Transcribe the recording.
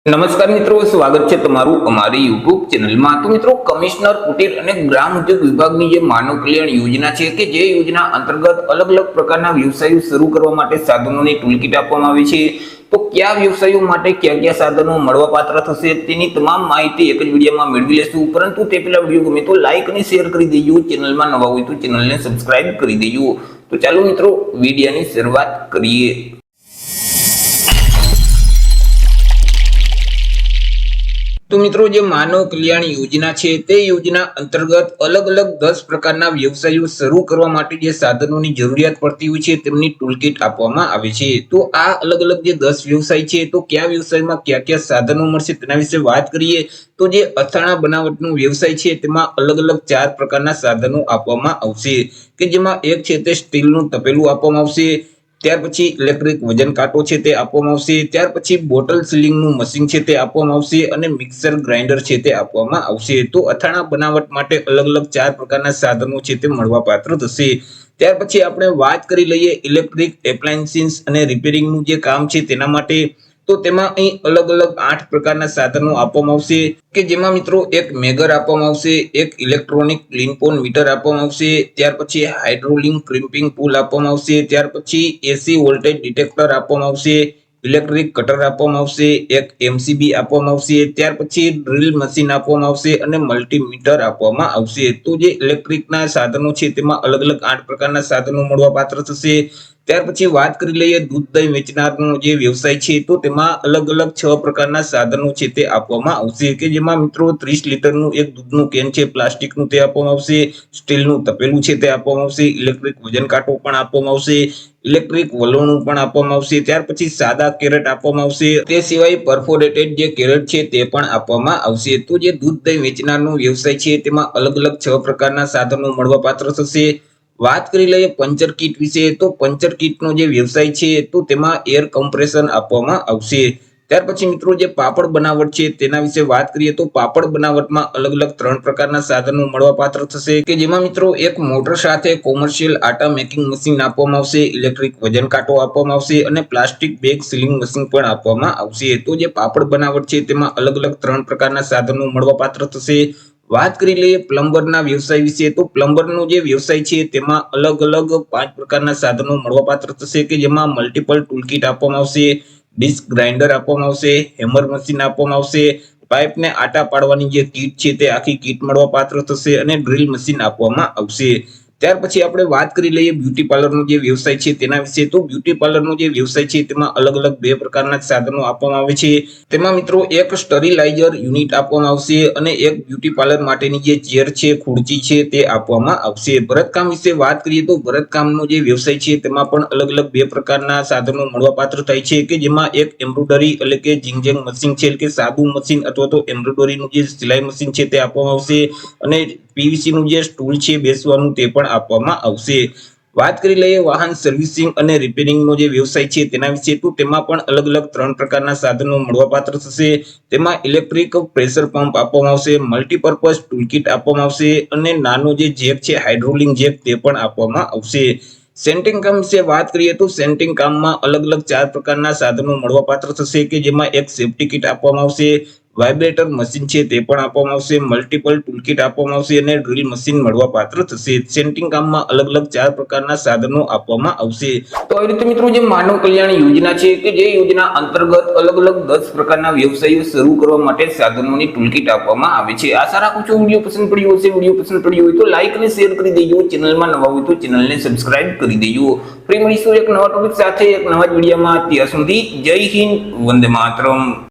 નમસ્કાર મિત્રો, સ્વાગત છે તમારું અમારી યુટ્યુબ ચેનલમાં। તો મિત્રો, કમિશનર કુટીર અને ગ્રામ ઉદ્યોગ વિભાગની જે માનવ કલ્યાણ યોજના છે કે જે યોજના અંતર્ગત અલગ અલગ પ્રકારના વ્યવસાયો શરૂ કરવા માટે સાધનોની ટૂલકીટ આપવામાં આવી છે। તો કયા વ્યવસાયો માટે કયા કયા સાધનો મળવાપાત્ર થશે તેની તમામ માહિતી એક જ વિડીયોમાં મેળવી લેશું। પરંતુ તે પહેલા વિડીયો ગમે તો લાઈક અને શેર કરી દેજો, ચેનલમાં નવા હોય તો ચેનલને સબસ્ક્રાઇબ કરી દેજો। તો ચાલો મિત્રો, વિડીયોની શરૂઆત કરીએ। તો મિત્રો, જે માનવ કલ્યાણ યોજના છે તે યોજના અંતર્ગત અલગ અલગ 10 પ્રકારના વ્યવસાયો શરૂ કરવા માટે જે સાધનોની જરૂરિયાત પડતી હોય છે તેમની ટૂલકીટ આપવામાં આવે છે। તો આ અલગ અલગ જે 10 વ્યવસાય છે તો કયા વ્યવસાયમાં કયા કયા સાધનો મળશે તેના વિશે વાત કરીએ તો જે અથાણા બનાવટનો વ્યવસાય છે તેમાં અલગ અલગ 4 પ્રકારના સાધનો આપવામાં આવશે કે જેમાં એક છે તે સ્ટીલનું તપેલું આપવામાં આવશે, ત્યાર પછી ઇલેક્ટ્રિક વજન કાંટો છે તે આપવામાં આવશે, ત્યાર પછી બોટલ સીલિંગનું મશીન છે તે આપવામાં આવશે અને મિક્સર ગ્રાઇન્ડર છે તે આપવામાં આવશે। તો અથાણા બનાવટ માટે અલગ અલગ 4 પ્રકારના સાધનો છે તે મળવાપાત્ર થશે। ત્યાર પછી આપણે વાત કરી લઈએ ઇલેક્ટ્રિક એપ્લાયન્સીસ અને રિપેરિંગનું જે કામ છે તેના માટે। તો તેમાં અહીં અલગ અલગ 8 પ્રકારના સાધનો આપવામાં આવશે કે જેમાં મિત્રો એક મેગર આપવામાં આવશે, એક ઇલેક્ટ્રોનિક ક્લીનપોન મીટર આપવામાં આવશે, ત્યાર પછી હાઇડ્રોલિક ક્રિમ્પિંગ ટૂલ આપવામાં આવશે, ત્યાર પછી એસી વોલ્ટેજ ડિટેક્ટર આપવામાં આવશે, ઇલેક્ટ્રિક કટર આપવામાં આવશે, એક એમસીબી આપવામાં આવશે, ત્યાર પછી ડ્રિલ મશીન આપવામાં આવશે અને મલ્ટીમીટર આપવામાં આવશે। તો જે ઇલેક્ટ્રિકના સાધનો છે તેમાં અલગ અલગ 8 પ્રકારના સાધનો મળવાપાત્ર થશે। ત્યાર પછી વાત કરી લઈએ દૂધ દહીં વેચનારનો જે વ્યવસાય છે તો તેમાં અલગ અલગ 6 પ્રકારના સાધનો છે તે આપવામાં આવશે કે જેમાં મિત્રો 30 લીટરનું એક દૂધનું કેન છે પ્લાસ્ટિકનું તે આપવામાં આવશે, સ્ટીલનું તપેલું છે તે આપવામાં આવશે, ઇલેક્ટ્રિક વજન કાંટો પણ આપવામાં આવશે, ઇલેક્ટ્રિક વલોણું પણ આપવામાં આવશે, ત્યાર પછી સાદા કેરેટ આપવામાં આવશે, તે સિવાય પરફોરેટેડ જે કેરેટ છે તે પણ આપવામાં આવશે। તો જે દૂધ દહીં વેચનારનો વ્યવસાય છે તેમાં અલગ અલગ 6 પ્રકારના સાધનો મળવાપાત્ર થશે। વાત કરી લઈએ પંચર કીટ વિશે તો પંચર કીટનો જે વ્યવસાય છે તો તેમાં એર કમ્પ્રેશન આપવામાં આવશે। ત્યાર પછી મિત્રો જે પાપડ બનાવટ છે તેના વિશે વાત કરીએ તો પાપડ બનાવટમાં અલગ અલગ 3 પ્રકારના સાધનો મળવાપાત્ર થશે કે જેમાં મિત્રો એક મોટર સાથે કોમર્શિયલ આટા મેકિંગ મશીન આપવામાં આવશે, ઇલેક્ટ્રિક વજન કાંટો આપવામાં આવશે અને પ્લાસ્ટિક બેગ સીલિંગ મશીન પણ આપવામાં આવશે। તો જે પાપડ બનાવટ છે તેમાં અલગ અલગ 3 પ્રકારના સાધનો મળવાપાત્ર થશે। વાત કરી લઈએ પ્લમ્બરના વ્યવસાય વિશે તો પ્લમ્બરનો જે વ્યવસાય છે તેમાં અલગ અલગ 5 પ્રકારના સાધનો મળવાપાત્ર થશે કે જેમાં મલ્ટિપલ ટૂલકીટ આપવામાં આવશે, ડિસ્ક ગ્રાઇન્ડર આપવામાં આવશે, હેમર મશીન આપવામાં આવશે, પાઇપને આટા પાડવાની જે કીટ છે તે આખી કીટ મળવાપાત્ર થશે અને ડ્રિલ મશીન આપવામાં આવશે। ત્યાર પછી આપણે વાત કરી લઈએ બ્યુટી પાર્લરનો જે વ્યવસાય છે તેના વિશે તો બ્યુટી પાર્લરનો જે વ્યવસાય છે તેમાં અલગ અલગ 2 પ્રકારના સાધનો આપવામાં આવે છે। તેમાં મિત્રો એક સ્ટરીલાઇઝર યુનિટ આપવામાં આવશે અને એક બ્યુટી પાર્લર માટેની જે ચેર છે ખુરચી છે તે આપવામાં આવશે। ભરતકામ વિશે વાત કરીએ તો ભરતકામનો જે વ્યવસાય છે તેમાં પણ અલગ અલગ 2 પ્રકારના સાધનો મળવાપાત્ર થાય છે કે જેમાં એક એમ્બ્રોઇડરી એટલે કે ઝિંગઝેંગ મશીન છે કે સાદું મશીન અથવા તો એમ્બ્રોઇડરીનું જે સિલાઈ મશીન છે તે આપવામાં આવશે અને પીવીસી નું જે સ્ટૂલ છે બેસવાનું તે પણ આપવામાં આવશે। વાત કરી લઈએ વાહન સર્વિસિંગ અને રિપેરિંગનો જે વ્યવસાય છે તેના વિશે તો તેમાં પણ અલગ અલગ 3 પ્રકારના સાધનો મળવાપાત્ર થશે। તેમાં ઇલેક્ટ્રિક પ્રેશર પંપ આપવામાં આવશે, મલ્ટીપર્પઝ ટૂલકીટ આપવામાં આવશે અને નાનો જે જેક છે હાઇડ્રોલિક જેક તે પણ આપવામાં આવશે। સેન્ટિંગ કામ વિશે વાત કરીએ તો સેન્ટિંગ કામમાં અલગ અલગ 4 પ્રકારના સાધનો મળવાપાત્ર થશે કે જેમાં એક સેફ્ટી કિટ આપવામાં આવશે, વાઇબ્રેટર મશીન છે તે પણ આપવામાં આવશે, મલ્ટિપલ ટૂલકીટ આપવામાં આવશે અને ડ્રિલ મશીન મળવાપાત્ર થશે। સેન્ટિંગ કામમાં અલગ અલગ 4 પ્રકારના સાધનો આપવામાં આવશે। તો આવી રીતે મિત્રો જે માનવ કલ્યાણ યોજના છે કે જે યોજના અંતર્ગત અલગ અલગ 10 પ્રકારના વ્યવસાયો શરૂ કરવા માટે સાધનોની ટૂલકીટ આપવામાં આવે છે। આશા રાખું છું વિડીયો પસંદ પડ્યો હશે। વિડીયો પસંદ પડ્યો હોય તો લાઈક અને શેર કરી દેજો, ચેનલમાં નવા હોય તો ચેનલને સબસ્ક્રાઇબ કરી દેજો। ફરી મળીશું એક નવા ટોપિક સાથે એક નવા જ વિડીયોમાં। ત્યાં સુધી જય હિન્દ, વંદે માતરમ।